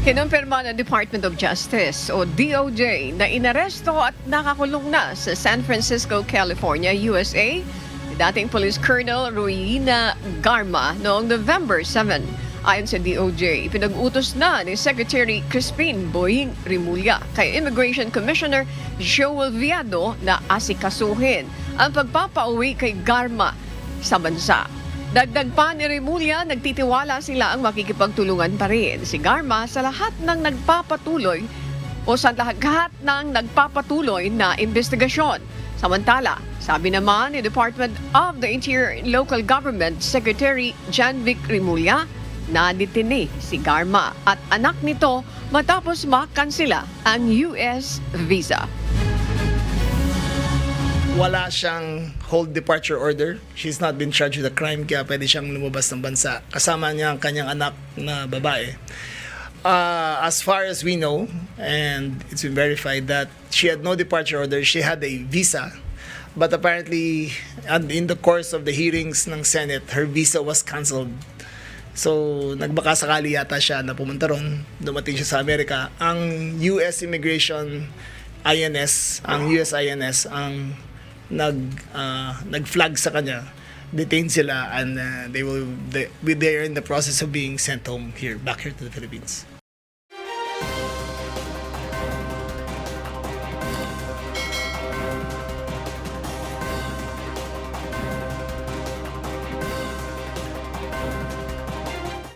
Kinumpirma ng Department of Justice o DOJ na inaresto at nakakulong na sa San Francisco, California, USA, si dating Police Colonel Ruina Garma noong November 7. Ayon sa DOJ, pinag-utos na ni Secretary Crispin Boying Rimulya kay Immigration Commissioner Joel Viado na asikasuhin ang pagpapauwi kay Garma sa bansa. Dagdag pa ni Rimulya, nagtitiwala sila ang makikipagtulungan pa rin si Garma sa lahat ng nagpapatuloy na investigasyon. Samantala, sabi naman ni Department of the Interior and Local Government Secretary Janvic Rimulya na detine si Garma at anak nito matapos makansela ang US visa. Wala siyang hold departure order. She's not been charged with a crime kaya pwede siyang lumabas ng bansa. Kasama niya ang kanyang anak na babae. As far as we know, and it's been verified that she had no departure order, she had a visa. But apparently, in the course of the hearings ng Senate, her visa was canceled. So, nagbakasakali yata siya na pumunta ron, dumating siya sa Amerika. Ang US Immigration INS, ang US INS, ang nag-flag sa kanya, detained sila, and they are in the process of being sent home back here to the Philippines.